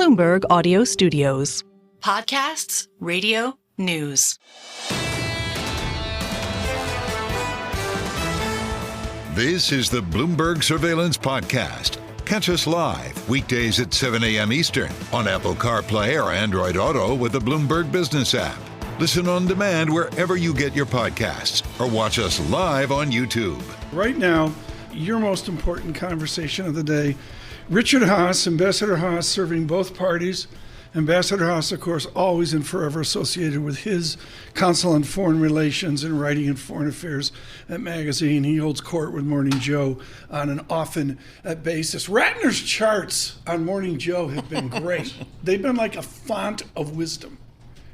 Bloomberg Audio Studios. Podcasts, radio, news. This is the Bloomberg Surveillance Podcast. Catch us live weekdays at 7 a.m. Eastern on Apple CarPlay or Android Auto with the Bloomberg Business app. Listen on demand wherever you get your podcasts or watch us live on YouTube. Right now, your most important conversation of the day. Richard Haass, Ambassador Haass, serving both parties. Ambassador Haass, of course, always and forever associated with his counsel on foreign relations and writing in foreign affairs magazine. He holds court with Morning Joe on an often basis. Ratner's charts on Morning Joe have been great. They've been like a font of wisdom.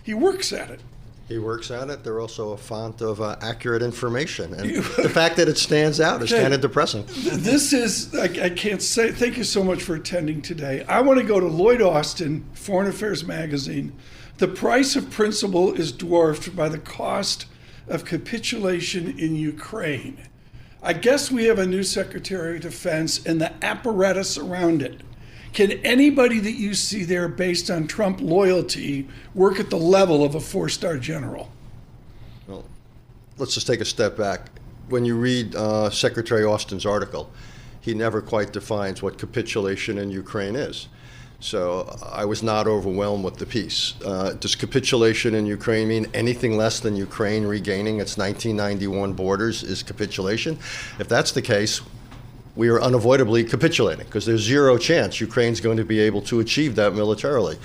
He works at it. He works at it. They're also a font of accurate information. And the fact that it stands out is kind of depressing. This is, I can't say, thank you so much for attending today. I want to go to Lloyd Austin, Foreign Affairs magazine. The price of principle is dwarfed by the cost of capitulation in Ukraine. I guess we have a new Secretary of Defense and the apparatus around it. Can anybody that you see there based on Trump loyalty work at the level of a four-star general? Well, let's just take a step back. When you read Secretary Austin's article, he never quite defines what capitulation in Ukraine is. So I was not overwhelmed with the piece. Does capitulation in Ukraine mean anything less than Ukraine regaining its 1991 borders is capitulation? If that's the case, we are unavoidably capitulating because there's zero chance Ukraine's going to be able to achieve that militarily.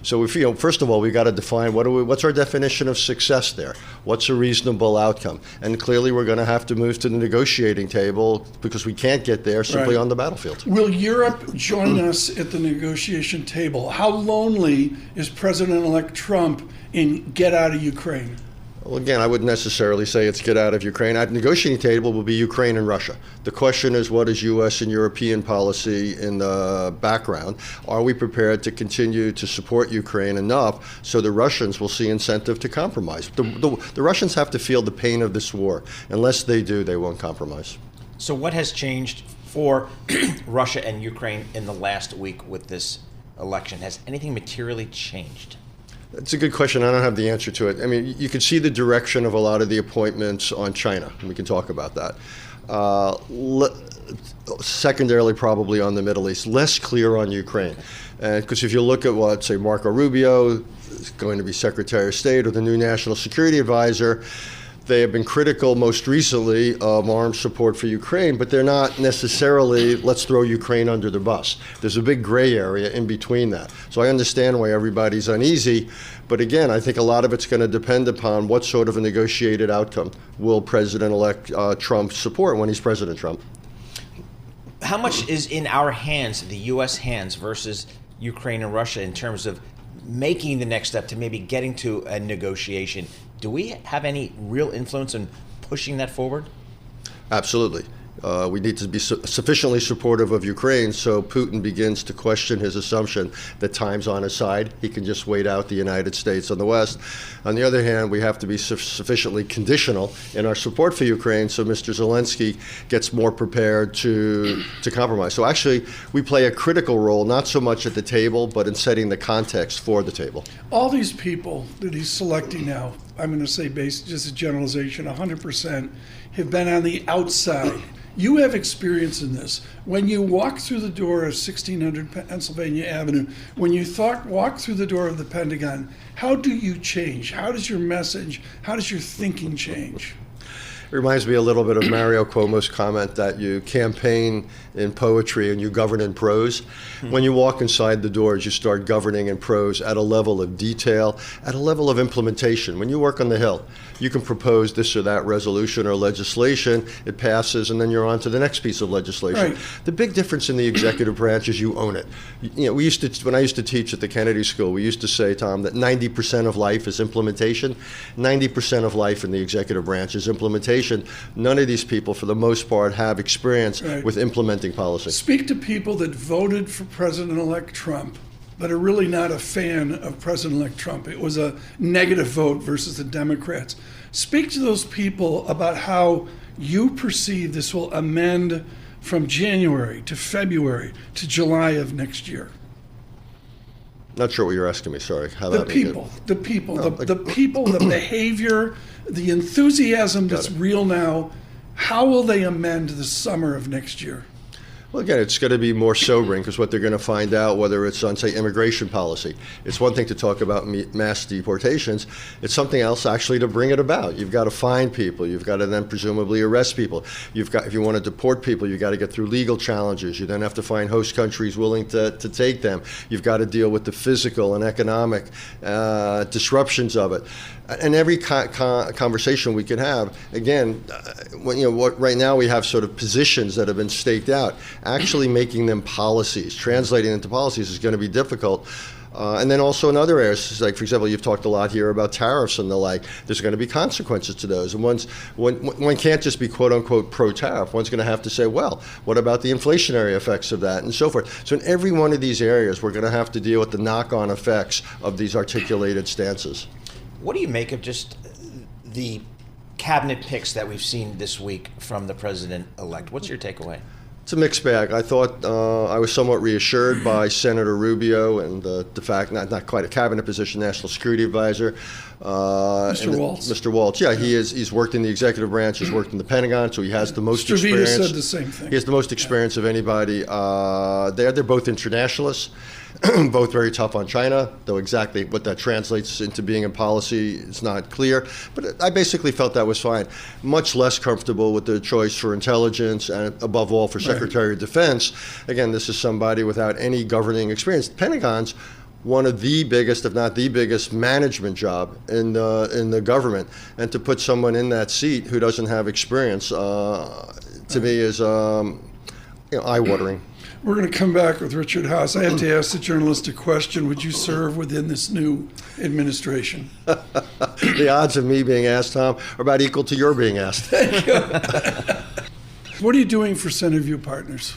So we feel, first of all, we got to define what's our definition of success there? What's a reasonable outcome? And clearly we're going to have to move to the negotiating table because we can't get there simply on the battlefield. Will Europe join us at the negotiation table? How lonely is President-elect Trump in get out of Ukraine? Well, again, I wouldn't necessarily say it's get out of Ukraine. At the negotiating table will be Ukraine and Russia. The question is, what is U.S. and European policy in the background? Are we prepared to continue to support Ukraine enough so the Russians will see incentive to compromise? The Russians have to feel the pain of this war. Unless they do, they won't compromise. So what has changed for Russia and Ukraine in the last week with this election? Has anything materially changed? It's a good question. I don't have the answer to it. I mean, you can see the direction of a lot of the appointments on China, and we can talk about that. Secondarily, probably on the Middle East, less clear on Ukraine. Because if you look at what, say, Marco Rubio is going to be Secretary of State or the new National Security Advisor, they have been critical most recently of armed support for Ukraine, but they're not necessarily, let's throw Ukraine under the bus. There's a big gray area in between that. So I understand why everybody's uneasy, but again, I think a lot of it's going to depend upon what sort of a negotiated outcome will President-elect Trump support when he's President Trump. How much is in our hands, the U.S. hands, versus Ukraine and Russia in terms of making the next step to maybe getting to a negotiation? Do we have any real influence in pushing that forward? Absolutely. We need to be sufficiently supportive of Ukraine so Putin begins to question his assumption that time's on his side. He can just wait out the United States on the West. On the other hand, we have to be sufficiently conditional in our support for Ukraine so Mr. Zelensky gets more prepared to compromise. So actually, we play a critical role, not so much at the table, but in setting the context for the table. All these people that he's selecting now, I'm going to say based just a generalization, 100% have been on the outside. You have experience in this. When you walk through the door of 1600 Pennsylvania Avenue, when you walk through the door of the Pentagon, how do you change? How does your message, how does your thinking change? It reminds me a little bit of Mario Cuomo's comment that you campaign in poetry and you govern in prose. When you walk inside the doors, you start governing in prose at a level of detail, at a level of implementation. When you work on the Hill, you can propose this or that resolution or legislation, it passes, and then you're on to the next piece of legislation. Right. The big difference in the executive branch is you own it. You know, when I used to teach at the Kennedy School, we used to say, Tom, that 90% of life is implementation, 90% of life in the executive branch is implementation. None of these people, for the most part, have experience with implementing policy. Speak to people that voted for President-elect Trump, but are really not a fan of President-elect Trump. It was a negative vote versus the Democrats. Speak to those people about how you perceive this will amend from January to February to July of next year. Not sure what you're asking me. Sorry. How The that make it? people, the people, the behavior, the enthusiasm that's real now. How will they amend the summer of next year? Well, again, it's going to be more sobering because what they're going to find out, whether it's on, say, immigration policy, it's one thing to talk about mass deportations. It's something else actually to bring it about. You've got to find people. You've got to then presumably arrest people. If you want to deport people, you've got to get through legal challenges. You then have to find host countries willing to take them. You've got to deal with the physical and economic disruptions of it. And every conversation we can have, again, right now we have sort of positions that have been staked out. Actually making them policies, translating into policies is going to be difficult. And then also in other areas, like, for example, you've talked a lot here about tariffs and the like. There's going to be consequences to those. And one can't just be, quote unquote, pro-tariff. One's going to have to say, well, what about the inflationary effects of that and so forth? So in every one of these areas, we're going to have to deal with the knock-on effects of these articulated stances. What do you make of just the cabinet picks that we've seen this week from the president-elect? What's your takeaway? It's a mixed bag. I thought I was somewhat reassured by Senator Rubio and the fact, not quite a cabinet position, National Security Advisor. Mr. Waltz. Mr. Waltz, yeah, he's worked in the executive branch, he's worked in the Pentagon, so he has the most Mr. Vita experience. said the same thing. He has the most experience of anybody there. They're both internationalists. Both very tough on China, though exactly what that translates into being in policy is not clear. But I basically felt that was fine. Much less comfortable with the choice for intelligence and, above all, for Secretary of Defense. Again, this is somebody without any governing experience. The Pentagon's one of the biggest, if not the biggest, management job in the government. And to put someone in that seat who doesn't have experience, to me, is eye-watering. We're going to come back with Richard Haass. I have to ask the journalist a question. Would you serve within this new administration? The odds of me being asked, Tom, are about equal to your being asked. Thank you. What are you doing for Centerview Partners?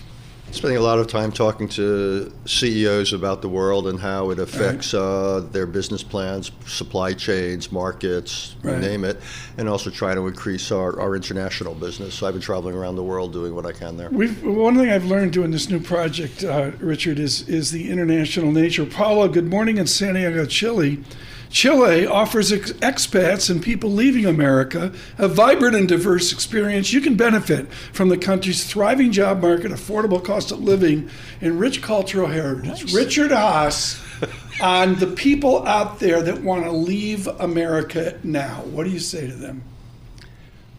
Spending a lot of time talking to CEOs about the world and how it affects their business plans, supply chains, markets, you name it, and also trying to increase our international business. So I've been traveling around the world doing what I can there. One thing I've learned doing this new project, Richard, is the international nature. Paula, good morning in Santiago, Chile. Chile offers expats and people leaving America a vibrant and diverse experience. You can benefit from the country's thriving job market, affordable cost of living, and rich cultural heritage. Nice. Richard Haass on the people out there that want to leave America now. What do you say to them?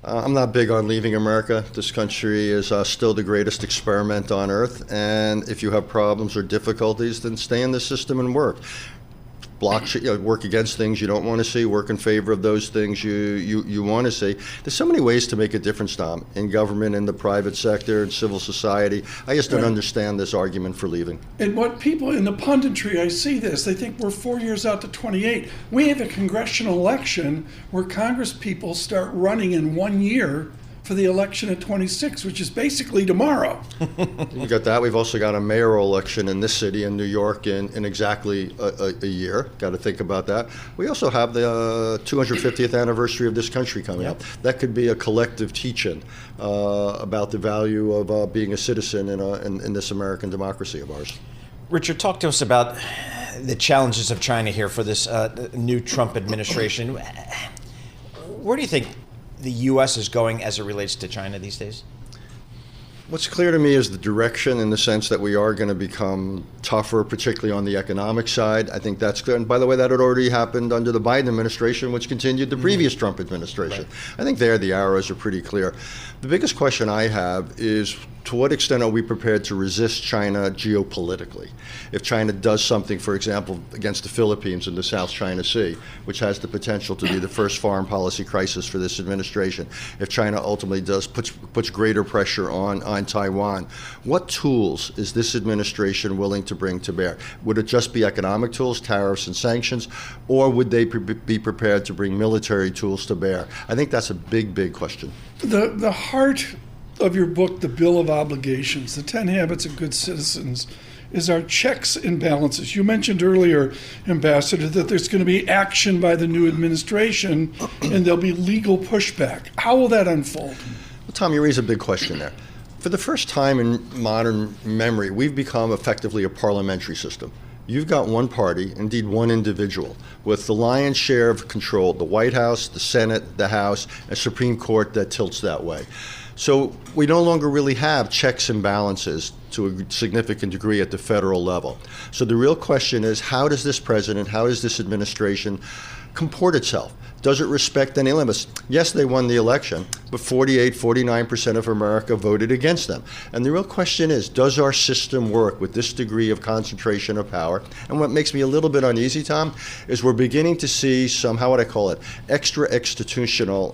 I'm not big on leaving America. This country is still the greatest experiment on earth, and if you have problems or difficulties, then stay in the system and work. Work against things you don't want to see, work in favor of those things you want to see. There's so many ways to make a difference, Tom, in government, in the private sector, in civil society. I just don't understand this argument for leaving. And what people in the punditry, I see this, they think we're 4 years out to 28. We have a congressional election where Congress people start running in 1 year for the election at 26, which is basically tomorrow. You got that. We've also got a mayoral election in this city in New York in exactly a year. Got to think about that. We also have the 250th anniversary of this country coming up. That could be a collective teach-in about the value of being a citizen in this American democracy of ours. Richard, talk to us about the challenges of China here for this new Trump administration. Where do you think the U.S. is going as it relates to China these days? What's clear to me is the direction, in the sense that we are going to become tougher, particularly on the economic side. I think that's clear. And by the way, that had already happened under the Biden administration, which continued the previous Trump administration. Right. I think there the arrows are pretty clear. The biggest question I have is, to what extent are we prepared to resist China geopolitically? If China does something, for example, against the Philippines in the South China Sea, which has the potential to be the first foreign policy crisis for this administration, if China ultimately puts greater pressure on Taiwan, what tools is this administration willing to bring to bear? Would it just be economic tools, tariffs and sanctions, or would they be prepared to bring military tools to bear? I think that's a big, big question. The heart of your book, The Bill of Obligations, The 10 Habits of Good Citizens, is our checks and balances. You mentioned earlier, Ambassador, that there's going to be action by the new administration and there'll be legal pushback. How will that unfold? Well, Tom, you raise a big question there. For the first time in modern memory, we've become effectively a parliamentary system. you've got one party, indeed one individual, with the lion's share of control, the White House, the Senate, the House, and Supreme Court that tilts that way. So we no longer really have checks and balances to a significant degree at the federal level. So the real question is, how does this president, how does this administration comport itself? Does it respect any limits? Yes, they won the election, but 49% of America voted against them. And the real question is, does our system work with this degree of concentration of power? And what makes me a little bit uneasy, Tom, is we're beginning to see some, how would I call it, extra institutional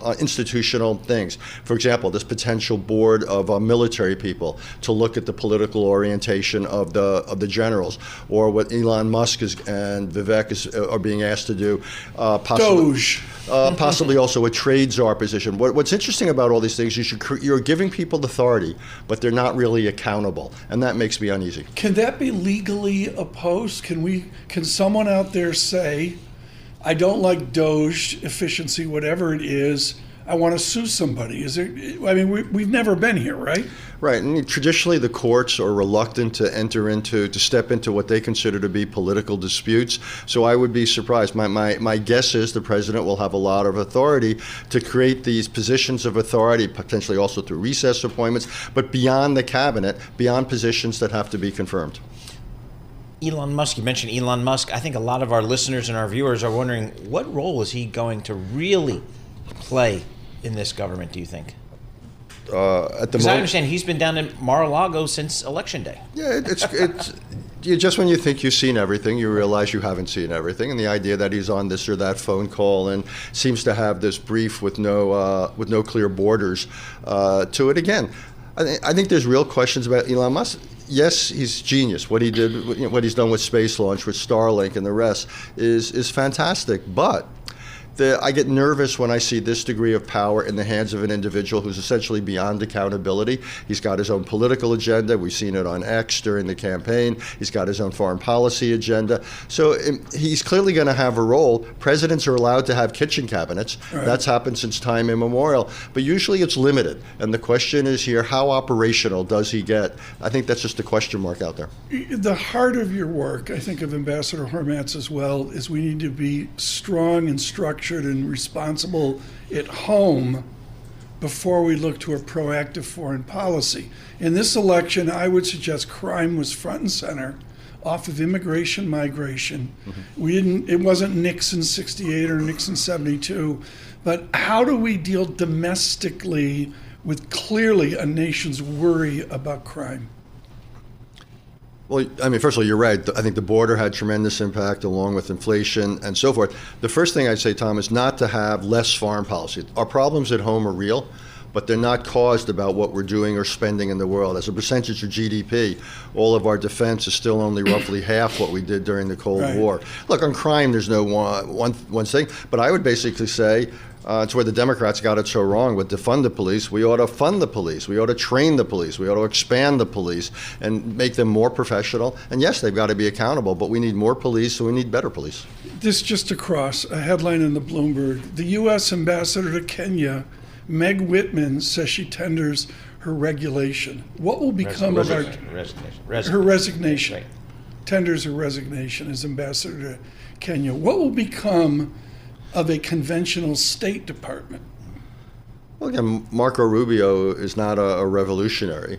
things. For example, this potential board of military people to look at the political orientation of the generals, or what Elon Musk and Vivek are being asked to do. Doge. Possibly also a trade czar position. What's interesting about all these things, you're giving people authority, but they're not really accountable, and that makes me uneasy. Can that be legally opposed? Can someone out there say, I don't like Doge, efficiency, whatever it is, I want to sue somebody? We've never been here, right? Right, and traditionally the courts are reluctant to step into what they consider to be political disputes. So I would be surprised. My guess is the president will have a lot of authority to create these positions of authority, potentially also through recess appointments, but beyond the cabinet, beyond positions that have to be confirmed. Elon Musk, you mentioned Elon Musk. I think a lot of our listeners and our viewers are wondering, what role is he going to really play in this government, do you think? Because I understand he's been down in Mar-a-Lago since Election Day. Yeah, it's just when you think you've seen everything, you realize you haven't seen everything. And the idea that he's on this or that phone call and seems to have this brief with no clear borders to it. Again, I think there's real questions about Elon Musk. Yes, he's genius. What he did, what he's done with space launch, with Starlink and the rest is fantastic. But I get nervous when I see this degree of power in the hands of an individual who's essentially beyond accountability. He's got his own political agenda. We've seen it on X during the campaign. He's got his own foreign policy agenda. So he's clearly going to have a role. Presidents are allowed to have kitchen cabinets. Right. That's happened since time immemorial. But usually it's limited. And the question is here, how operational does he get? I think that's just a question mark out there. The heart of your work, I think of Ambassador Haass as well, is we need to be strong and structured and responsible at home before we look to a proactive foreign policy. In this election, I would suggest crime was front and center off of immigration, migration. Mm-hmm. It wasn't Nixon 68 or Nixon 72, but how do we deal domestically with clearly a nation's worry about crime? Well, first of all, you're right. I think the border had tremendous impact along with inflation and so forth. The first thing I'd say, Tom, is not to have less foreign policy. Our problems at home are real, but they're not caused about what we're doing or spending in the world. As a percentage of GDP, all of our defense is still only roughly half what we did during the Cold War. Look, on crime, there's no one thing, but I would basically say, it's where the Democrats got it so wrong with defund the police. We ought to fund the police. We ought to train the police. We ought to expand the police and make them more professional. And yes, they've got to be accountable, but we need more police, so we need better police. This just across, a headline in the Bloomberg. The U.S. ambassador to Kenya, Meg Whitman, says she tenders her resignation. What will become of our... Her resignation. Right. Tenders her resignation as ambassador to Kenya. What will become of a conventional State Department? Well, again, Marco Rubio is not a revolutionary.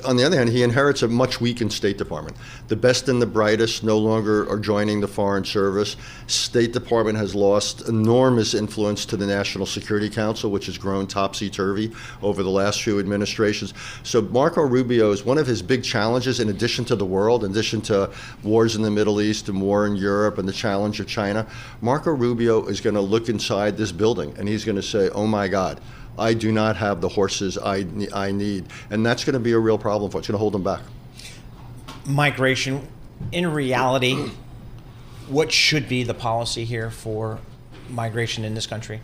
On the other hand, he inherits a much weakened State Department. The best and the brightest no longer are joining the Foreign Service. State Department has lost enormous influence to the National Security Council, which has grown topsy-turvy over the last few administrations. So Marco Rubio is one of his big challenges, in addition to the world, in addition to wars in the Middle East and war in Europe and the challenge of China. Marco Rubio is going to look inside this building and he's going to say, oh my God, I do not have the horses I need. And that's going to be a real problem for us. It's going to hold them back. Migration, in reality, what should be the policy here for migration in this country?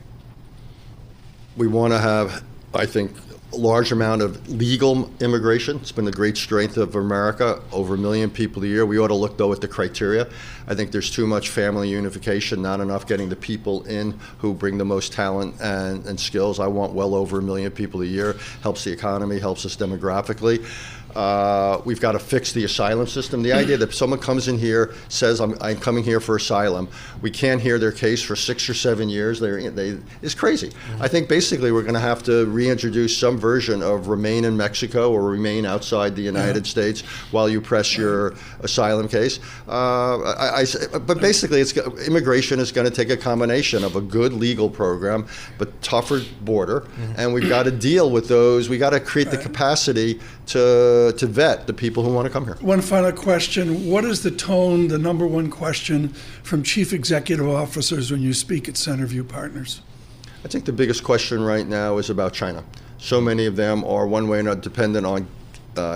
We want to have, I think, a large amount of legal immigration. It's been the great strength of America, over 1 million people a year. We ought to look, though, at the criteria. I think there's too much family unification, not enough getting the people in who bring the most talent and skills. I want well over 1 million people a year. Helps the economy, helps us demographically. We've got to fix the asylum system. The idea that someone comes in here, says, I'm coming here for asylum, we can't hear their case for 6 or 7 years, is crazy. I think basically we're going to have to reintroduce some version of remain in Mexico or remain outside the United States while you press your asylum case. But basically, immigration is going to take a combination of a good legal program, but tougher border, and we've got to deal with those. We got to create the capacity to vet the people who want to come here. One final question. What is the tone, the number one question from chief executive officers when you speak at Centerview Partners? I think the biggest question right now is about China. So many of them are one way or another dependent on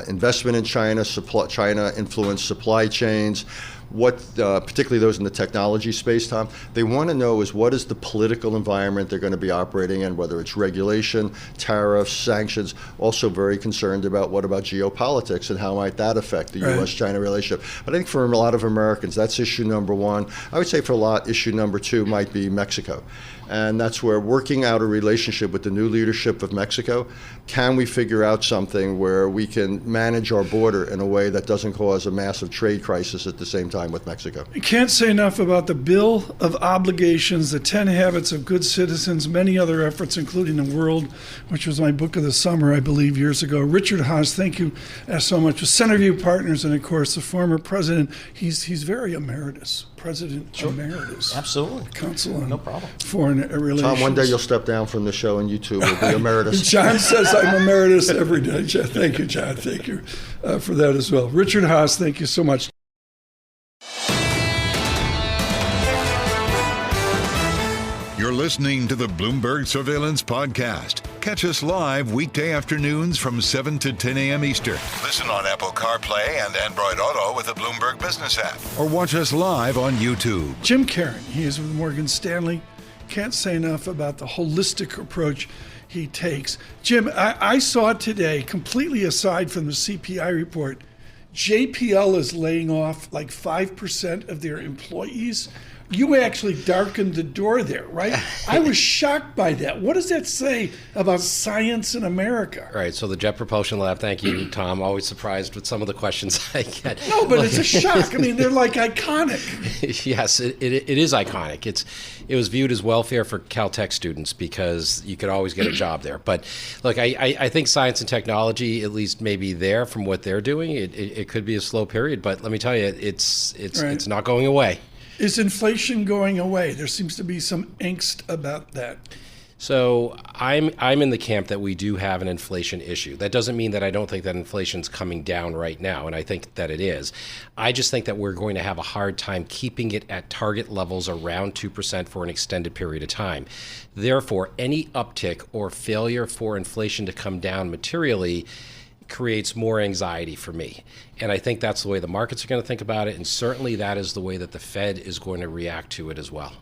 investment in China, China influenced supply chains. Particularly those in the technology space, Tom, they want to know is what is the political environment they're going to be operating in, whether it's regulation, tariffs, sanctions. Also very concerned about what about geopolitics and how might that affect the U.S.-China relationship. But I think for a lot of Americans, that's issue number one. I would say for a lot, issue number two might be Mexico. And that's where working out a relationship with the new leadership of Mexico, can we figure out something where we can manage our border in a way that doesn't cause a massive trade crisis at the same time with Mexico? You can't say enough about the Bill of Obligations, the 10 Habits of Good Citizens, many other efforts, including The World, which was my book of the summer, I believe, years ago. Richard Haass, thank you so much. With Centerview Partners, and of course, the former president, he's very emeritus. President Emeritus. Absolutely. Council on No problem. Foreign Relations. Tom, one day you'll step down from the show and you too will be emeritus. John says I'm emeritus every day. Thank you, John. Thank you for that as well. Richard Haass, thank you so much. You're listening to the Bloomberg Surveillance Podcast. Catch us live weekday afternoons from 7 to 10 a.m. Eastern. Listen on Apple CarPlay and Android Auto with the Bloomberg Business app. Or watch us live on YouTube. Jim Caron, he is with Morgan Stanley. Can't say enough about the holistic approach he takes. Jim, I saw today, completely aside from the CPI report, JPL is laying off like 5% of their employees. You actually darkened the door there, right? I was shocked by that. What does that say about science in America? Right, so the Jet Propulsion Lab, thank you, Tom. Always surprised with some of the questions I get. No, but it's a shock. I mean, they're like iconic. Yes, it is iconic. It was viewed as welfare for Caltech students because you could always get a job there. But look, I think science and technology, at least maybe there from what they're doing, it could be a slow period. But let me tell you, it's not going away. Is inflation going away? There seems to be some angst about that. So I'm in the camp that we do have an inflation issue. That doesn't mean that I don't think that inflation's coming down right now, and I think that it is. I just think that we're going to have a hard time keeping it at target levels around 2% for an extended period of time. Therefore, any uptick or failure for inflation to come down materially creates more anxiety for me. And I think that's the way the markets are going to think about it, and certainly that is the way that the Fed is going to react to it as well.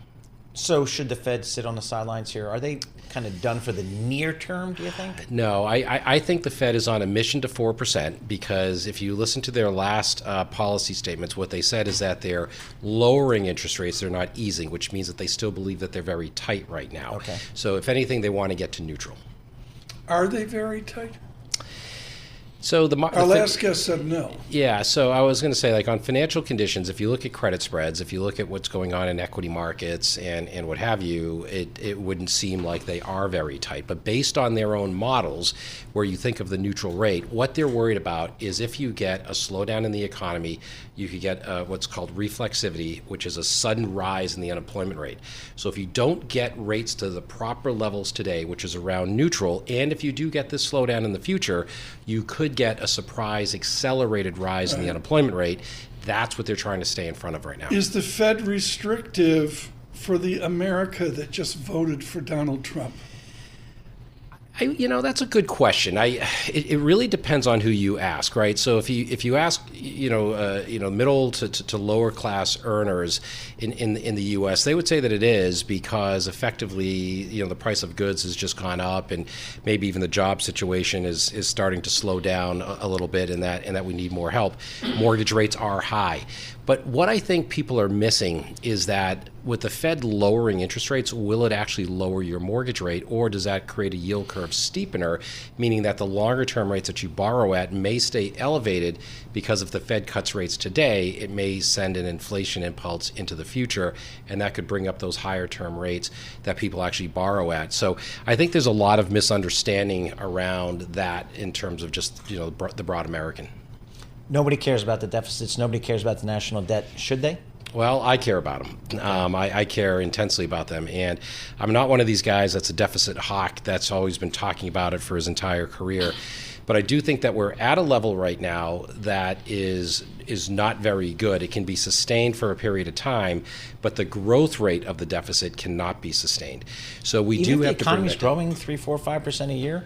So should the Fed sit on the sidelines here? Are they kind of done for the near term, do you think? No, I think the Fed is on a mission to 4% because if you listen to their last policy statements, what they said is that they're lowering interest rates, they're not easing, which means that they still believe that they're very tight right now. Okay. So if anything, they want to get to neutral. Are they very tight? So our last guest said no. Yeah, so I was going to say, like on financial conditions, if you look at credit spreads, if you look at what's going on in equity markets and what have you, it wouldn't seem like they are very tight. But based on their own models, where you think of the neutral rate, what they're worried about is if you get a slowdown in the economy, you could get what's called reflexivity, which is a sudden rise in the unemployment rate. So if you don't get rates to the proper levels today, which is around neutral, and if you do get this slowdown in the future, you could get a surprise accelerated rise in the unemployment rate. That's what they're trying to stay in front of right now. Is the Fed restrictive for the America that just voted for Donald Trump? That's a good question. It really depends on who you ask, right? So if you ask, middle to lower class earners in the U.S., they would say that it is because effectively, the price of goods has just gone up, and maybe even the job situation is starting to slow down a little bit, and that we need more help. Mortgage rates are high. But what I think people are missing is that with the Fed lowering interest rates, will it actually lower your mortgage rate, or does that create a yield curve curve steepener, meaning that the longer term rates that you borrow at may stay elevated because if the Fed cuts rates today, it may send an inflation impulse into the future, and that could bring up those higher term rates that people actually borrow at. So I think there's a lot of misunderstanding around that in terms of just, you know, the broad American. Nobody cares about the deficits. Nobody cares about the national debt. Should they? Well, I care about them. I care intensely about them. And I'm not one of these guys that's a deficit hawk that's always been talking about it for his entire career. But I do think that we're at a level right now that is not very good. It can be sustained for a period of time, but the growth rate of the deficit cannot be sustained. So we do have to bring that down. Even if the economy's growing 3%, 4%, 5% a year?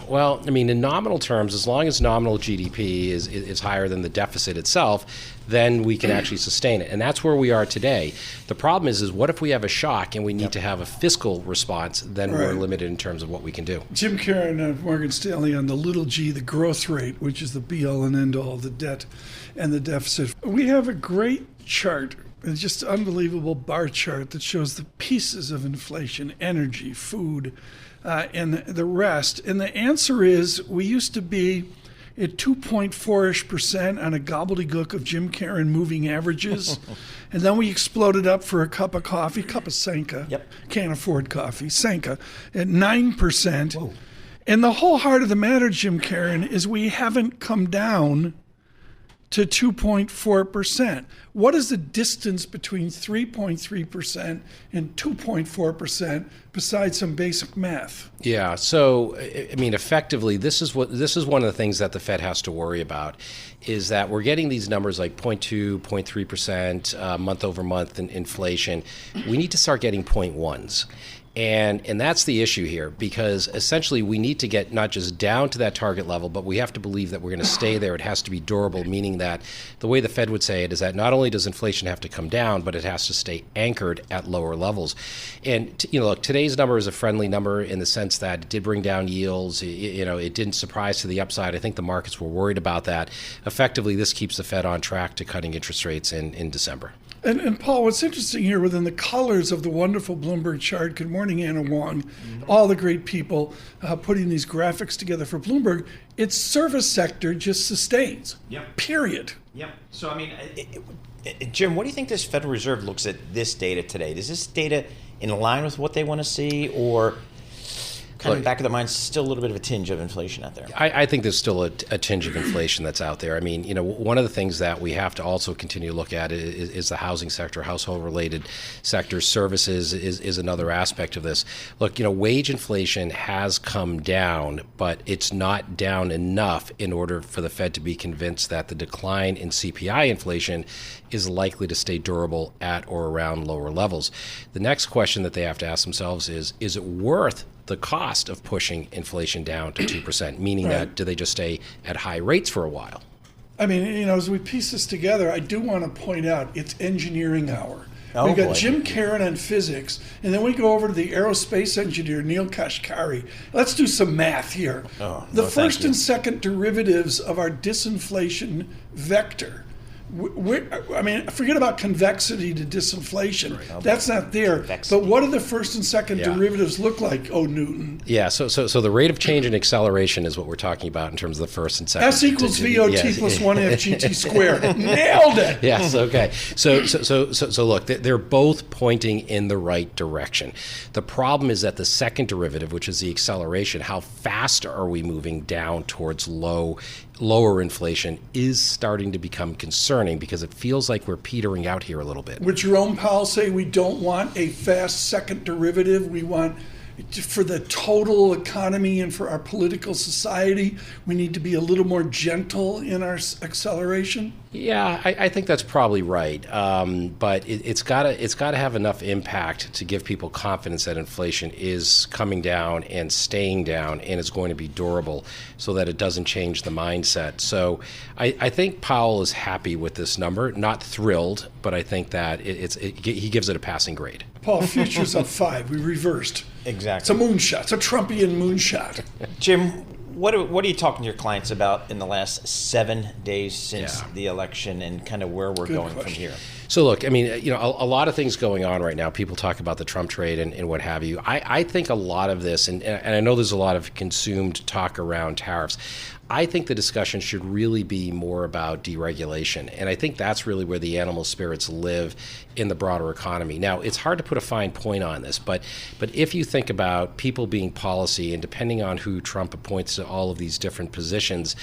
Well, I mean, in nominal terms, as long as nominal GDP is higher than the deficit itself, then we can actually sustain it. And that's where we are today. The problem is what if we have a shock and we need to have a fiscal response, then we're limited in terms of what we can do. Jim Caron of Morgan Stanley on the little g, the growth rate, which is the be-all and end-all, the debt and the deficit. We have a great chart, it's just an unbelievable bar chart that shows the pieces of inflation, energy, food, and the rest. And the answer is we used to be at 2.4-ish% on a gobbledygook of Jim Caron moving averages. And then we exploded up for a cup of coffee, cup of Sanka. Yep. Can't afford coffee. Sanka at 9%. Whoa. And the whole heart of the matter, Jim Caron, is we haven't come down to 2.4%. What is the distance between 3.3% and 2.4% besides some basic math? Yeah, so I mean, effectively, this is one of the things that the Fed has to worry about, is that we're getting these numbers like 0.2, 0.3% month over month in inflation. We need to start getting 0.1s. And that's the issue here, because essentially we need to get not just down to that target level, but we have to believe that we're going to stay there. It has to be durable, meaning that the way the Fed would say it is that not only does inflation have to come down, but it has to stay anchored at lower levels. And look, today's number is a friendly number in the sense that it did bring down yields. It didn't surprise to the upside. I think the markets were worried about that. Effectively, this keeps the Fed on track to cutting interest rates in December. And Paul, what's interesting here within the colors of the wonderful Bloomberg chart, good morning, Anna Wong, all the great people putting these graphics together for Bloomberg, its service sector just sustains, period. Yep. So, I mean, Jim, what do you think this Federal Reserve looks at this data today? Is this data in line with what they want to see, or kind of in the back of their minds, still a little bit of a tinge of inflation out there? I think there's still a tinge of inflation that's out there. I mean, one of the things that we have to also continue to look at is the housing sector, household-related sectors. Services is another aspect of this. Look, wage inflation has come down, but it's not down enough in order for the Fed to be convinced that the decline in CPI inflation is likely to stay durable at or around lower levels. The next question that they have to ask themselves is it worth the cost of pushing inflation down to 2%, meaning that do they just stay at high rates for a while? I mean, as we piece this together, I do want to point out it's engineering hour. We've got Jim Caron on physics, and then we go over to the aerospace engineer, Neil Kashkari. Let's do some math here. The first and second derivatives of our disinflation vector. I mean, forget about convexity to disinflation. That's not there. But what do the first and second derivatives look like, Newton? Yeah, so the rate of change in acceleration is what we're talking about in terms of the first and second. S equals VOT plus 1 FGT squared. Nailed it! Yes, okay. So look, they're both pointing in the right direction. The problem is that the second derivative, which is the acceleration, how fast are we moving down towards lower inflation, is starting to become concerning because it feels like we're petering out here a little bit. Would Jerome Powell say we don't want a fast second derivative? We want, for the total economy and for our political society, we need to be a little more gentle in our acceleration? Yeah, I think that's probably right. But it's got to have enough impact to give people confidence that inflation is coming down and staying down and is going to be durable so that it doesn't change the mindset. So I think Powell is happy with this number, not thrilled, but I think that he gives it a passing grade. Paul, futures up 5. We reversed. Exactly. It's a moonshot. It's a Trumpian moonshot. Jim, what are you talking to your clients about in the last 7 days since the election, and kind of where we're going from here? So look, I mean, a lot of things going on right now. People talk about the Trump trade and what have you. I think a lot of this, and I know there's a lot of consumed talk around tariffs. I think the discussion should really be more about deregulation. And I think that's really where the animal spirits live in the broader economy. Now, it's hard to put a fine point on this, but if you think about people being policy, and depending on who Trump appoints to all of these different positions,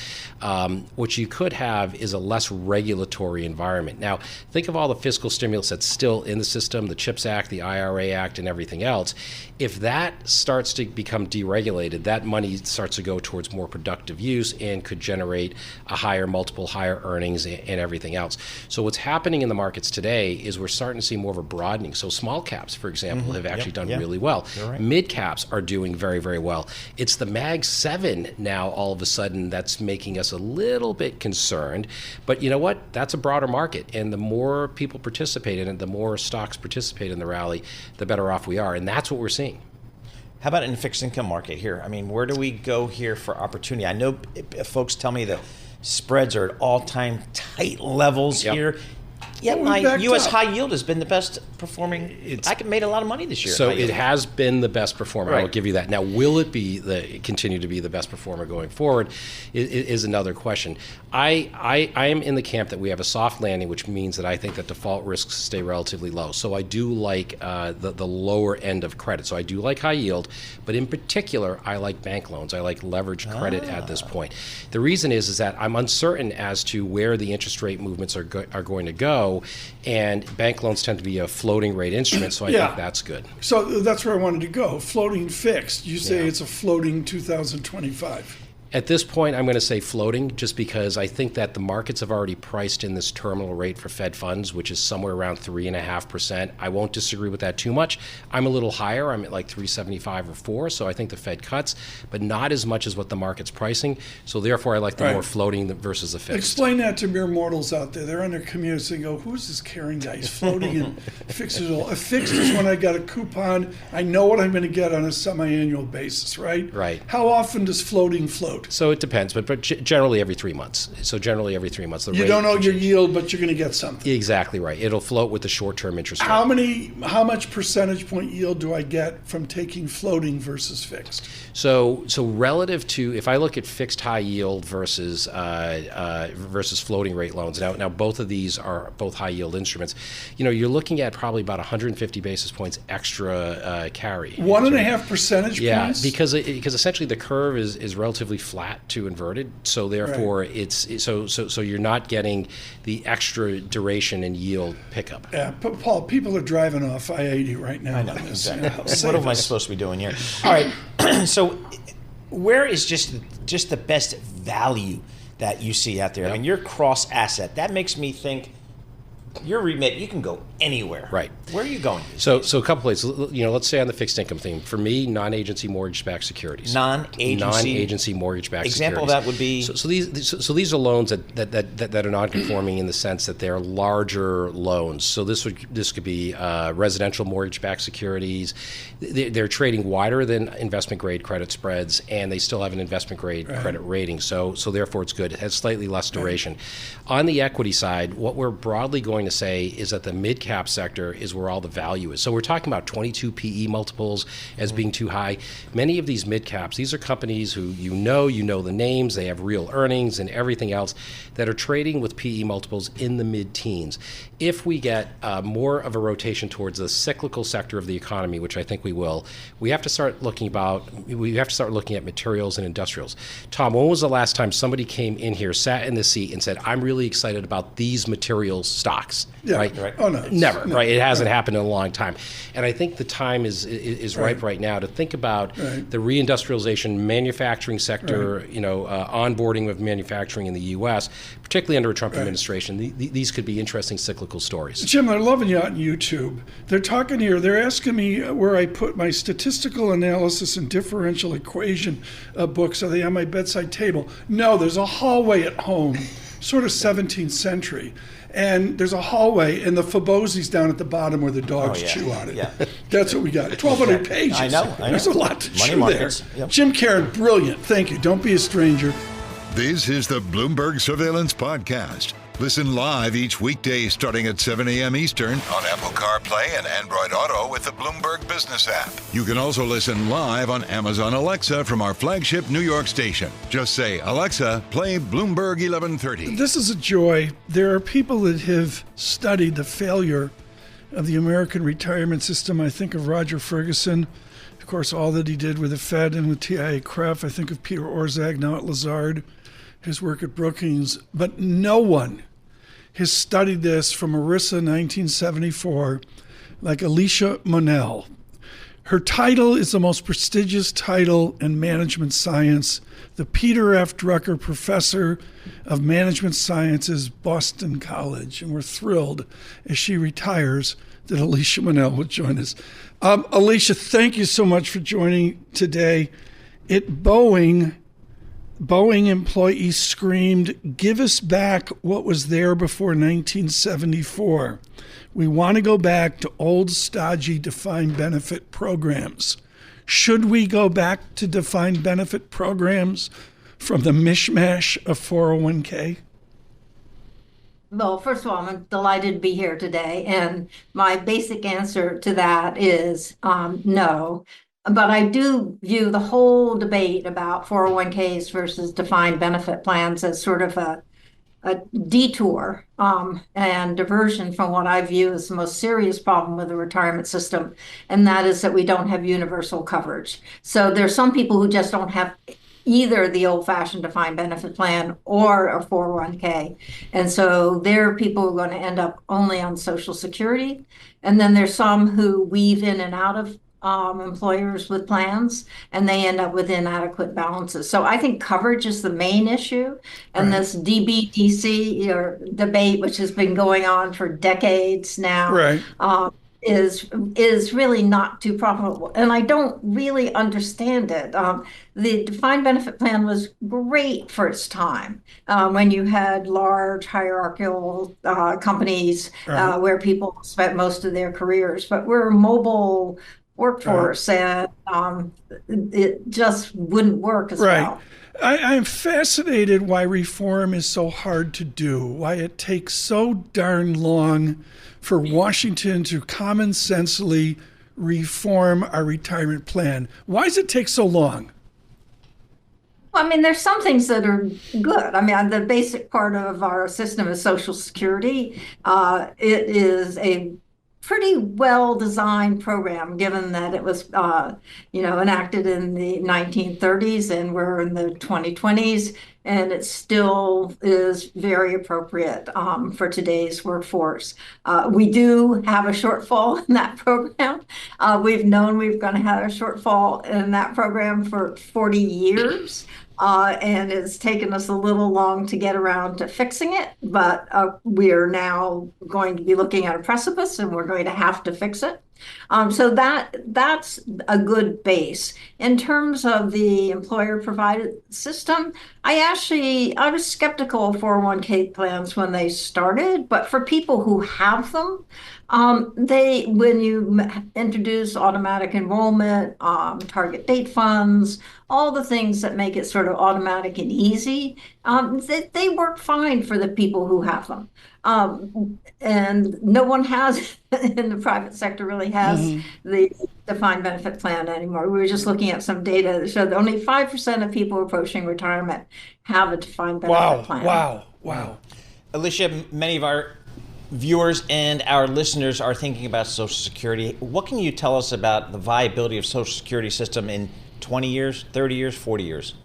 what you could have is a less regulatory environment. Now, think of all the fiscal stimulus that's still in the system, the CHIPS Act, the IRA Act, and everything else. If that starts to become deregulated, that money starts to go towards more productive use and could generate a higher multiple, higher earnings, and everything else. So what's happening in the markets today is we're starting to see more of a broadening. So small caps, for example, have actually done really well. Right. Mid caps are doing very, very well. It's the Mag 7 now all of a sudden that's making us a little bit concerned. But you know what? That's a broader market. And the more people participate in it, the more stocks participate in the rally, the better off we are. And that's what we're seeing. How about in the fixed income market here? I mean, where do we go here for opportunity? I know folks tell me the spreads are at all-time tight levels here. Yeah, my U.S. high yield has been the best performing. I made a lot of money this year. So it has been the best performer. Right. I will give you that. Now, will it be continue to be the best performer going forward is another question. I am in the camp that we have a soft landing, which means that I think that default risks stay relatively low. So I do like the lower end of credit. So I do like high yield, but in particular, I like bank loans. I like leveraged credit at this point. The reason is that I'm uncertain as to where the interest rate movements are going to go. And bank loans tend to be a floating rate instrument, so I think that's good. So that's where I wanted to go. Floating fixed. You say it's a floating 2025. At this point, I'm going to say floating, just because I think that the markets have already priced in this terminal rate for Fed funds, which is somewhere around 3.5%. I won't disagree with that too much. I'm a little higher. I'm at like 3.75 or 4, so I think the Fed cuts, but not as much as what the market's pricing. So therefore, I like the more floating versus the fixed. Explain that to mere mortals out there. They're on their commutes and go, who's this Caron guy? He's floating and fixes it all. A fixed is when I got a coupon. I know what I'm going to get on a semi-annual basis, right? Right. How often does floating float? So it depends, but generally every 3 months. So generally every 3 months. You don't know your yield, but you're going to get something. Exactly right. It'll float with the short-term interest rate. How much percentage point yield do I get from taking floating versus fixed? So relative to, if I look at fixed high yield versus floating rate loans, now both of these are both high yield instruments. You're looking at probably about 150 basis points extra carry. 1.5 percentage points? Yeah, because essentially the curve is relatively flat to inverted, so therefore so you're not getting the extra duration and yield pickup. Yeah, but Paul, people are driving off I-80 right now. I know, exactly. What am I supposed to be doing here? All right, so where is just the best value that you see out there? I mean, you're cross asset. That makes me think your remit, you can go anywhere. Right. Where are you going? So a couple places. Let's say on the fixed income theme. For me, non-agency mortgage-backed securities. Non-agency mortgage-backed example securities. Of that would be. So these are loans that are non-conforming in the sense that they're larger loans. So this could be residential mortgage-backed securities. They're trading wider than investment-grade credit spreads, and they still have an investment-grade credit rating. So therefore, it's good. It has slightly less duration. On the equity side, what we're broadly going to say is that the mid-cap sector is where all the value is. So we're talking about 22 PE multiples as being too high. Many of these mid-caps, these are companies who you know the names, they have real earnings and everything else that are trading with PE multiples in the mid-teens. If we get more of a rotation towards the cyclical sector of the economy, which I think we will, we have to start looking at materials and industrials. Tom, when was the last time somebody came in here, sat in the seat, and said, I'm really excited about these materials stocks? Right? Oh, no. Never, right? It hasn't happened in a long time. And I think the time is ripe right now to think about the reindustrialization, manufacturing sector, onboarding of manufacturing in the U.S., particularly under a Trump administration. These could be interesting cyclical stories. Jim, they're loving you on YouTube. They're talking here. They're asking me where I put my statistical analysis and differential equation books. Are they on my bedside table? No, there's a hallway at home, sort of 17th century. And there's a hallway, and the Fabosi's down at the bottom where the dogs chew on it. Yeah. That's what we got. 1,200 pages. I know. There's a lot to Money chew markets. there. Yep. Jim Caron, brilliant. Thank you. Don't be a stranger. This is the Bloomberg Surveillance Podcast. Listen live each weekday starting at 7 a.m. Eastern on Apple CarPlay and Android Auto with the Bloomberg Business app. You can also listen live on Amazon Alexa from our flagship New York station. Just say, Alexa, play Bloomberg 1130. This is a joy. There are people that have studied the failure of the American retirement system. I think of Roger Ferguson, of course, all that he did with the Fed and with TIAA-CREF. I think of Peter Orszag, now at Lazard, his work at Brookings. But no one has studied this from ERISA 1974 like Alicia Munnell. Her title is the most prestigious title in management science, the Peter F. Drucker Professor of Management Sciences, Boston College. And we're thrilled as she retires that Alicia Munnell will join us. Alicia, thank you so much for joining today. At Boeing employees screamed, "Give us back what was there before 1974. We want to go back to old, stodgy defined benefit programs." Should we go back to defined benefit programs from the mishmash of 401k? Well, first of all, I'm delighted to be here today. And my basic answer to that is no. But I do view the whole debate about 401ks versus defined benefit plans as sort of a detour and diversion from what I view as the most serious problem with the retirement system, and that is that we don't have universal coverage. So there's some people who just don't have either the old-fashioned defined benefit plan or a 401k. And so there are people who are going to end up only on Social Security. And then there's some who weave in and out of employers with plans, and they end up with inadequate balances. So I think coverage is the main issue, and this DBDC or debate, which has been going on for decades now, is really not too profitable, and I don't really understand it. The defined benefit plan was great for its time when you had large hierarchical companies where people spent most of their careers, but we're a mobile workforce, and it just wouldn't work as well. I'm fascinated why reform is so hard to do, why it takes so darn long for Washington to common sensely reform our retirement plan. Why does it take so long? Well, I mean, there's some things that are good. I mean, the basic part of our system is Social Security. It is a pretty well-designed program, given that it was, enacted in the 1930s, and we're in the 2020s, and it still is very appropriate for today's workforce. We do have a shortfall in that program. We've known we're going to have a shortfall in that program for 40 years. And it's taken us a little long to get around to fixing it, but we are now going to be looking at a precipice, and we're going to have to fix it. So that's a good base. In terms of the employer-provided system, I was skeptical of 401k plans when they started, but for people who have them, when you introduce automatic enrollment, target date funds, all the things that make it sort of automatic and easy, they work fine for the people who have them. And no one has in the private sector really has the defined benefit plan anymore. We were just looking at some data that showed that only 5% of people approaching retirement have a defined benefit plan. Wow. Alicia, many of our viewers and our listeners are thinking about Social Security. What can you tell us about the viability of Social Security system in 20 years, 30 years, 40 years?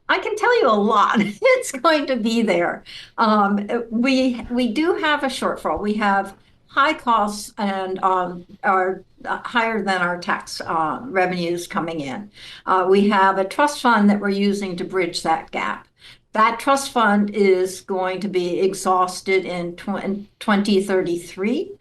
I can tell you a lot. It's going to be there. We do have a shortfall. We have high costs and are higher than our tax revenues coming in. We have a trust fund that we're using to bridge that gap. That trust fund is going to be exhausted in 2033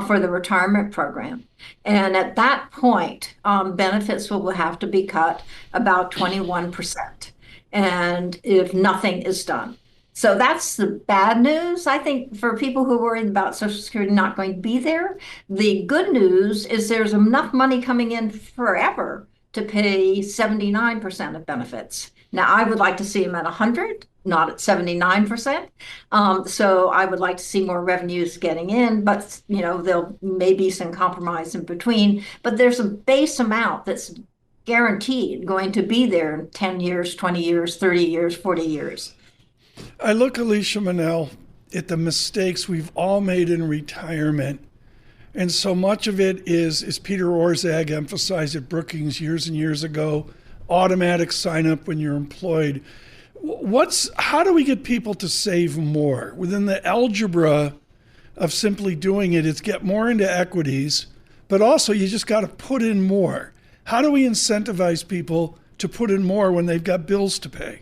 for the retirement program. And at that point, benefits will have to be cut about 21%. And if nothing is done. So that's the bad news, I think, for people who are worried about Social Security not going to be there. The good news is there's enough money coming in forever to pay 79% of benefits. Now, I would like to see them at 100, not at 79%. So I would like to see more revenues getting in, but there'll maybe some compromise in between. But there's a base amount that's guaranteed going to be there in 10 years, 20 years, 30 years, 40 years. I look, Alicia Munnell, at the mistakes we've all made in retirement. And so much of it is, as Peter Orszag emphasized at Brookings years and years ago, automatic sign up when you're employed. How do we get people to save more? Within the algebra of simply doing it, it's get more into equities, but also you just got to put in more. How do we incentivize people to put in more when they've got bills to pay?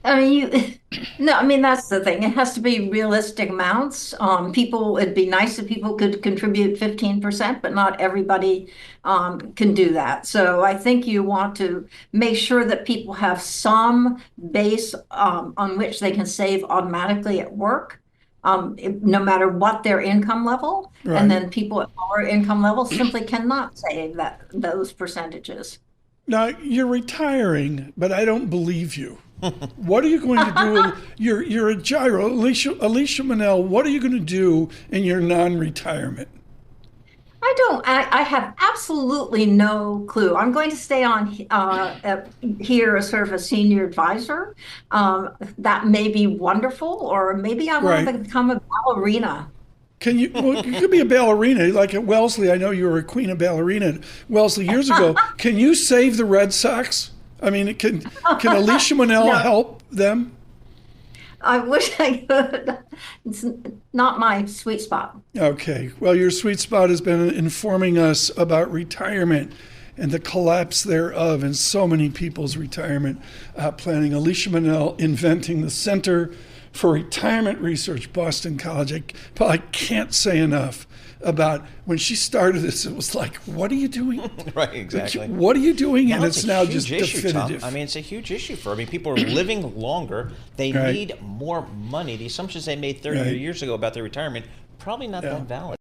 That's the thing. It has to be realistic amounts. It'd be nice if people could contribute 15%, but not everybody can do that. So I think you want to make sure that people have some base on which they can save automatically at work, no matter what their income level. Right. And then people at lower income levels simply cannot save those percentages. Now, you're retiring, but I don't believe you. What are you going to do? You're a gyro. Alicia Munnell, what are you going to do in your non-retirement? I have absolutely no clue. I'm going to stay on here as sort of a senior advisor. That may be wonderful, or maybe I want to become a ballerina. You could be a ballerina, like at Wellesley. I know you were a queen of ballerina at Wellesley years ago. Can you save the Red Sox? I mean, can Alicia Munnell help them? I wish I could. It's not my sweet spot. Okay. Well, your sweet spot has been informing us about retirement and the collapse thereof in so many people's retirement planning. Alicia Munnell, inventing the Center for Retirement Research, Boston College. I can't say enough about when she started this. It was like, what are you doing? Right, exactly. What are you doing? Now and it's now just definitive. Tom. It's a huge issue people are living longer. They need more money. The assumptions they made 30 years ago about their retirement, probably not that valid.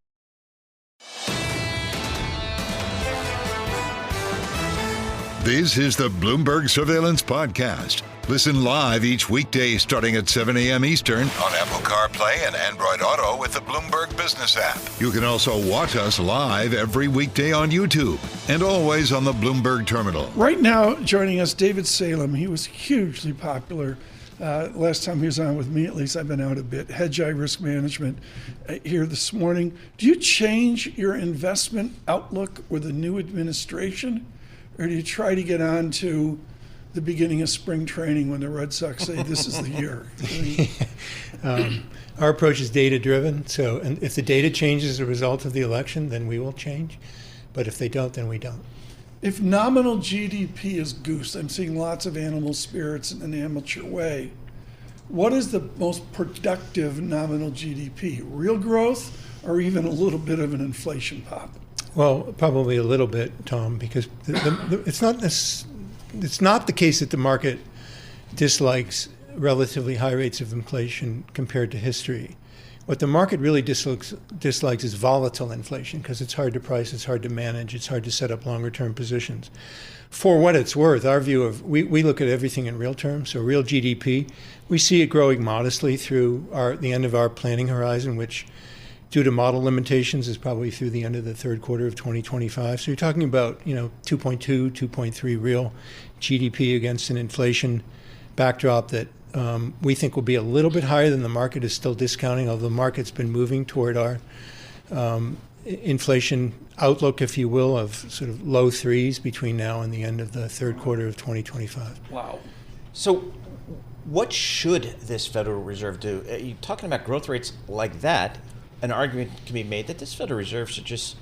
This is the Bloomberg Surveillance Podcast. Listen live each weekday starting at 7 a.m. Eastern on Apple CarPlay and Android Auto with the Bloomberg Business app. You can also watch us live every weekday on YouTube and always on the Bloomberg Terminal. Right now, joining us, David Salem. He was hugely popular. Last time he was on with me, at least I've been out a bit. Hedgeye Risk Management here this morning. Do you change your investment outlook with the new administration? Or do you try to get on to the beginning of spring training when the Red Sox say this is the year? Our approach is data-driven. And if the data changes as a result of the election, then we will change. But if they don't, then we don't. If nominal GDP is goose, I'm seeing lots of animal spirits in an amateur way. What is the most productive nominal GDP? Real growth or even a little bit of an inflation pop? Well, probably a little bit, Tom, because it's not the case that the market dislikes relatively high rates of inflation compared to history. What the market really dislikes is volatile inflation, because it's hard to price, it's hard to manage, it's hard to set up longer term positions. For what it's worth, our view of, we look at everything in real terms, so real GDP, we see it growing modestly through the end of our planning horizon, which due to model limitations is probably through the end of the third quarter of 2025. So you're talking about 2.2, 2.3 real GDP against an inflation backdrop that we think will be a little bit higher than the market is still discounting, although the market's been moving toward our inflation outlook, if you will, of sort of low threes between now and the end of the third quarter of 2025. Wow. So what should this Federal Reserve do? You're talking about growth rates like that. An argument can be made that this Federal Reserve should just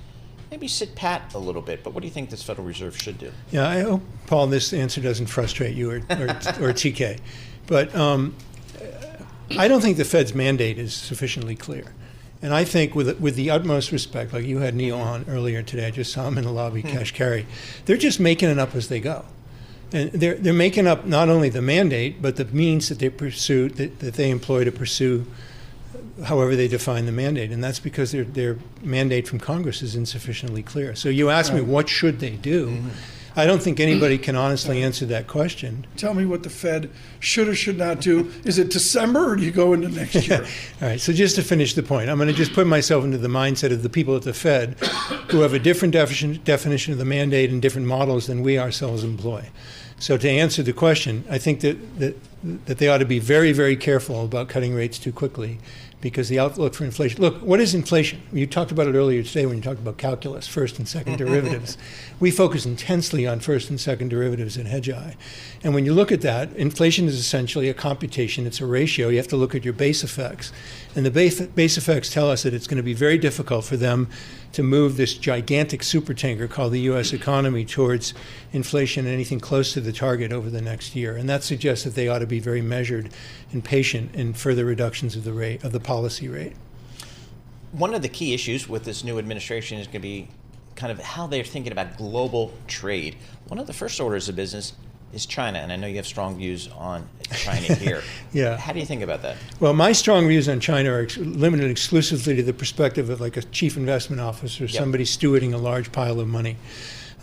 maybe sit pat a little bit. But what do you think this Federal Reserve should do? Yeah, I hope, Paul, this answer doesn't frustrate you or TK. But I don't think the Fed's mandate is sufficiently clear. And I think with the utmost respect, like you had Neil on earlier today, I just saw him in the lobby, cash carry, they're just making it up as they go. And they're making up not only the mandate, but the means that they pursue, that they employ to pursue however they define the mandate. And that's because their mandate from Congress is insufficiently clear. So you ask me, what should they do? Mm-hmm. I don't think anybody can honestly answer that question. Tell me what the Fed should or should not do. Is it December or do you go into next year? All right, so just to finish the point, I'm going to just put myself into the mindset of the people at the Fed who have a different definition of the mandate and different models than we ourselves employ. So to answer the question, I think that they ought to be very, very careful about cutting rates too quickly, because the outlook for inflation. Look, what is inflation? You talked about it earlier today when you talked about calculus, first and second derivatives. We focus intensely on first and second derivatives in Hedgeye. And when you look at that, inflation is essentially a computation. It's a ratio. You have to look at your base effects. And the base effects tell us that it's going to be very difficult for them to move this gigantic supertanker called the U.S. economy towards inflation anything close to the target over the next year. And that suggests that they ought to be very measured and patient in further reductions of the rate, of the policy rate. One of the key issues with this new administration is going to be kind of how they're thinking about global trade. One of the first orders of business is China, and I know you have strong views on China here. Yeah. How do you think about that? Well, my strong views on China are limited exclusively to the perspective of like a chief investment officer, yep, somebody stewarding a large pile of money.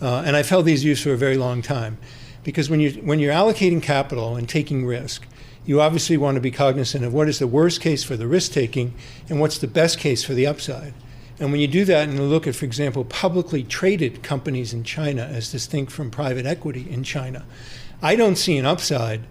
And I've held these views for a very long time, because when you're allocating capital and taking risk, you obviously want to be cognizant of what is the worst case for the risk taking and what's the best case for the upside. And when you do that and you look at, for example, publicly traded companies in China as distinct from private equity in China, I don't see an upside,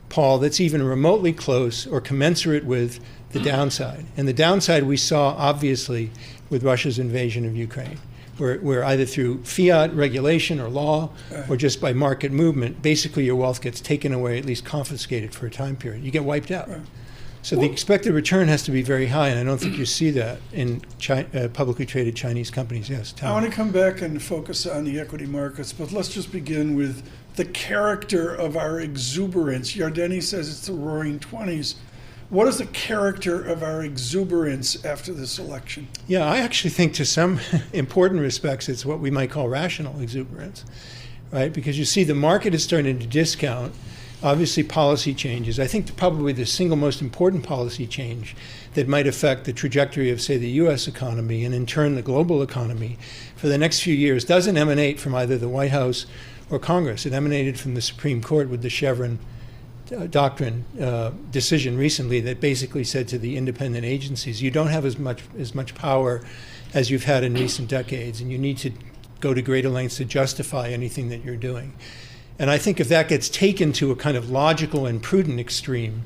Paul, that's even remotely close or commensurate with the downside. And the downside we saw, obviously, with Russia's invasion of Ukraine, where either through fiat regulation or law or just by market movement, basically your wealth gets taken away, at least confiscated for a time period. You get wiped out. So the expected return has to be very high, and I don't think you see that in publicly traded Chinese companies. Yes, Tom. I want to come back and focus on the equity markets, but let's just begin with the character of our exuberance. Yardeni says it's the roaring 20s. What is the character of our exuberance after this election? Yeah, I actually think to some important respects it's what we might call rational exuberance, right? Because you see the market is starting to discount obviously policy changes. I think probably the single most important policy change that might affect the trajectory of, say, the U.S. economy and in turn the global economy for the next few years doesn't emanate from either the White House or Congress. It emanated from the Supreme Court with the Chevron doctrine decision recently that basically said to the independent agencies, you don't have as much power as you've had in recent decades, and you need to go to greater lengths to justify anything that you're doing. And I think if that gets taken to a kind of logical and prudent extreme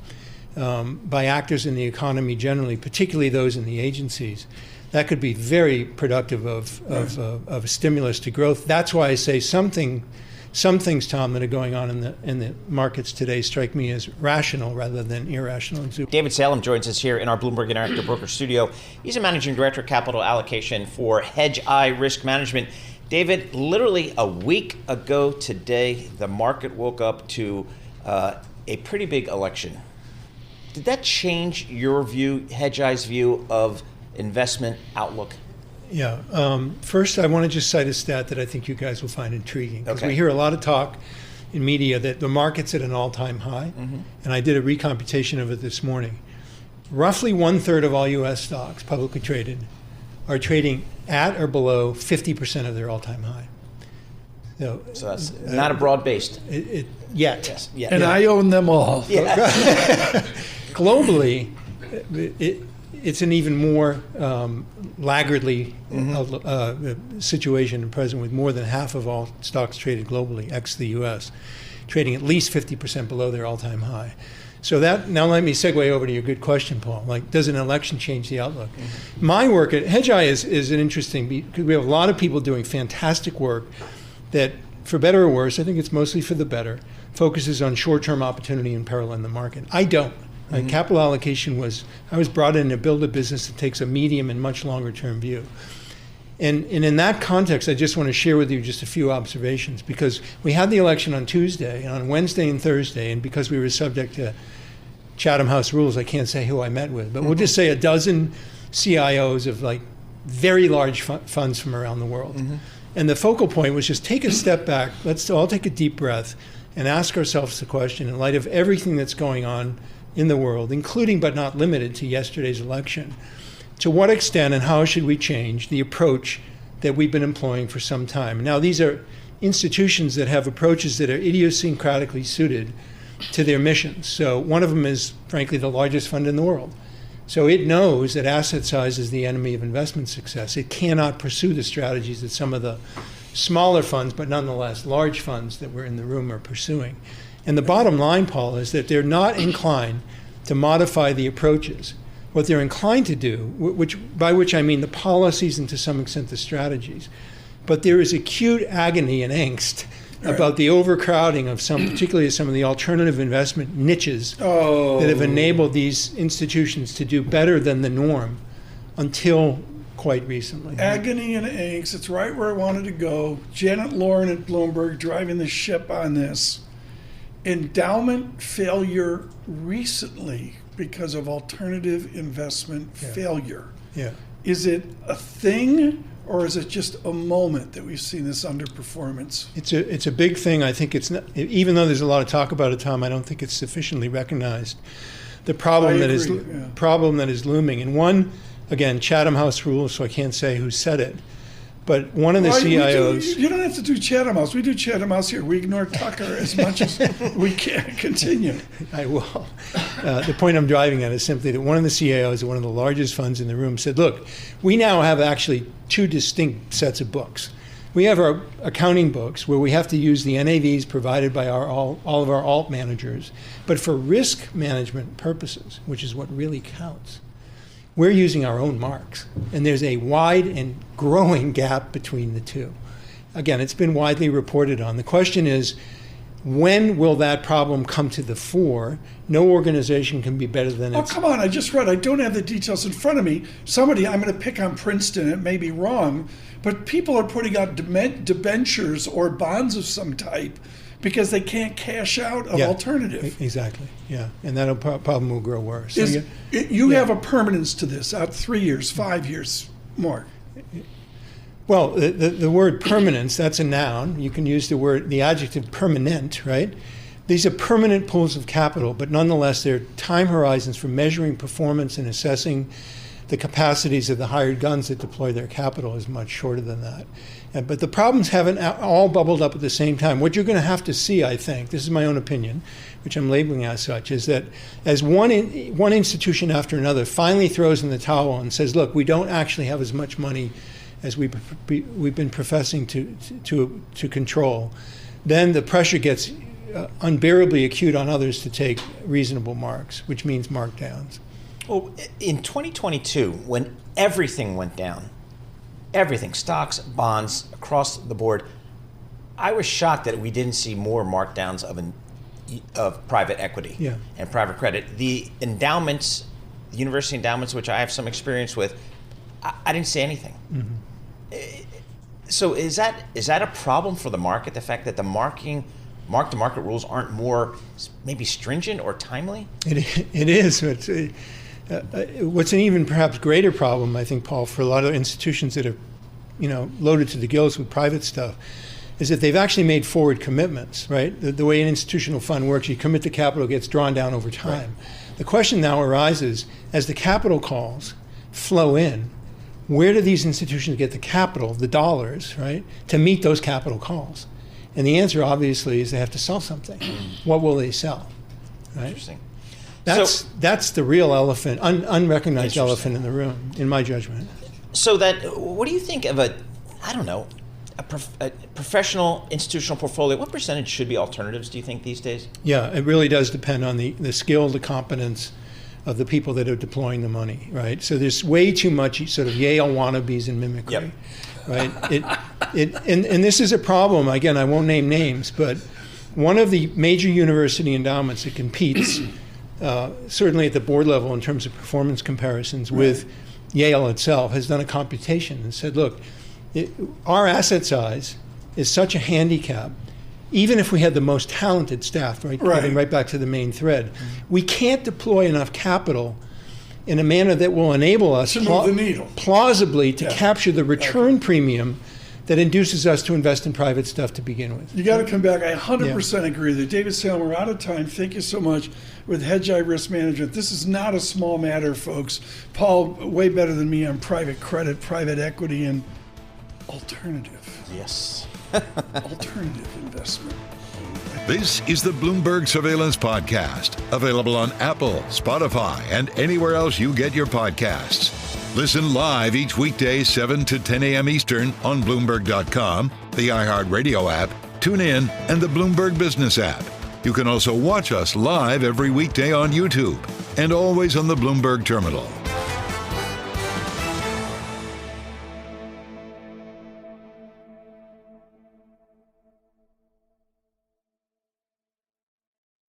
by actors in the economy generally, particularly those in the agencies, that could be very productive of a stimulus to growth. That's why I say some things, Tom, that are going on in the markets today strike me as rational rather than irrational. David Salem joins us here in our Bloomberg Interactive Broker studio. He's a managing director of capital allocation for Hedgeye Risk Management. David, literally a week ago today, the market woke up to a pretty big election. Did that change your view, Hedgeye's view of investment outlook? Yeah. First, I want to just cite a stat that I think you guys will find intriguing. Because we hear a lot of talk in media that the market's at an all-time high. Mm-hmm. And I did a recomputation of it this morning. Roughly 1/3 of all U.S. stocks, publicly traded, are trading at or below 50% of their all-time high. So that's not a broad-based. Yet. Yes. And I own them all. Yeah. Globally, it's an even more laggardly situation at present, with more than half of all stocks traded globally, ex the U.S., trading at least 50% below their all-time high. So that, now let me segue over to your good question, Paul. Like, does an election change the outlook? Mm-hmm. My work at Hedgeye is an interesting, because we have a lot of people doing fantastic work that, for better or worse, I think it's mostly for the better, focuses on short-term opportunity and peril in the market. I don't. Mm-hmm. Capital allocation I was brought in to build a business that takes a medium and much longer-term view. And in that context, I just want to share with you just a few observations, because we had the election on Tuesday, and on Wednesday and Thursday, and because we were subject to Chatham House rules, I can't say who I met with, but we'll just say a dozen CIOs of like very large funds from around the world. Mm-hmm. And the focal point was just take a step back, let's all take a deep breath, and ask ourselves the question, in light of everything that's going on in the world, including but not limited to yesterday's election, to what extent and how should we change the approach that we've been employing for some time? Now, these are institutions that have approaches that are idiosyncratically suited to their missions. So one of them is, frankly, the largest fund in the world. So it knows that asset size is the enemy of investment success. It cannot pursue the strategies that some of the smaller funds, but nonetheless large funds that were in the room are pursuing. And the bottom line, Paul, is that they're not inclined to modify the approaches. What they're inclined to do, by which I mean the policies and to some extent the strategies, but there is acute agony and angst about the overcrowding of particularly some of the alternative investment niches that have enabled these institutions to do better than the norm until quite recently. Agony and angst, it's right where I wanted to go. Janet Lauren at Bloomberg driving the ship on this. Endowment failure recently because of alternative investment failure. Yeah. Is it a thing? Or is it just a moment that we've seen this underperformance? It's a big thing. I think it's not, even though there's a lot of talk about it, Tom, I don't think it's sufficiently recognized. The problem that is looming. And one, again, Chatham House rules, so I can't say who said it. But one of the CIOs... You don't have to do Chatham House. We do Chatham House here. We ignore Tucker as much as we can. Continue. I will. The point I'm driving at is simply that one of the CIOs of one of the largest funds in the room said, look, we now have actually two distinct sets of books. We have our accounting books where we have to use the NAVs provided by all of our alt managers. But for risk management purposes, which is what really counts, we're using our own marks. And there's a wide and growing gap between the two. Again, it's been widely reported on. The question is, when will that problem come to the fore? No organization can be better than its... Oh, come on, I just read. I don't have the details in front of me. I'm going to pick on Princeton. It may be wrong, but people are putting out debentures or bonds of some type because they can't cash out of alternative. Exactly, yeah. And that problem will grow worse. You have a permanence to this, out 3 years, 5 years more. Well, the word permanence, that's a noun. You can use the adjective permanent, right? These are permanent pools of capital, but nonetheless, their time horizons for measuring performance and assessing the capacities of the hired guns that deploy their capital is much shorter than that. But the problems haven't all bubbled up at the same time. What you're going to have to see, I think, this is my own opinion, which I'm labeling as such, is that as one institution after another finally throws in the towel and says, look, we don't actually have as much money as we've been professing to control, then the pressure gets unbearably acute on others to take reasonable marks, which means markdowns. Well, in 2022, when everything went down, everything, stocks, bonds, across the board, I was shocked that we didn't see more markdowns of private equity and private credit. The endowments, the university endowments, which I have some experience with, I didn't see anything. Mm-hmm. So is that a problem for the market, the fact that the mark-to-market rules aren't more maybe stringent or timely? It is. What's an even perhaps greater problem, I think, Paul, for a lot of institutions that are, loaded to the gills with private stuff, is that they've actually made forward commitments, right? The way an institutional fund works, you commit the capital, gets drawn down over time. Right. The question now arises, as the capital calls flow in, where do these institutions get the capital, the dollars, right, to meet those capital calls? And the answer, obviously, is they have to sell something. What will they sell? Right? Interesting. That's the real elephant, unrecognized elephant in the room, in my judgment. So what do you think of a professional institutional portfolio? What percentage should be alternatives, do you think, these days? Yeah, it really does depend on the skill, the competence of the people that are deploying the money, right? So there's way too much sort of Yale wannabes and mimicry, right? And this is a problem. Again, I won't name names, but one of the major university endowments that competes certainly at the board level in terms of performance comparisons with Yale itself has done a computation and said, look, our asset size is such a handicap, even if we had the most talented staff, right? Getting right back to the main thread, we can't deploy enough capital in a manner that will enable us to move the needle. Plausibly to capture the return premium that induces us to invest in private stuff to begin with. You got to come back. I 100% agree with you. David Salem, we're out of time. Thank you so much with Hedgeye Risk Management. This is not a small matter, folks. Paul, way better than me on private credit, private equity, and alternative. Yes. Alternative investment. This is the Bloomberg Surveillance Podcast, available on Apple, Spotify, and anywhere else you get your podcasts. Listen live each weekday 7 to 10 a.m. Eastern on Bloomberg.com, the iHeartRadio app, TuneIn, and the Bloomberg Business app. You can also watch us live every weekday on YouTube and always on the Bloomberg Terminal.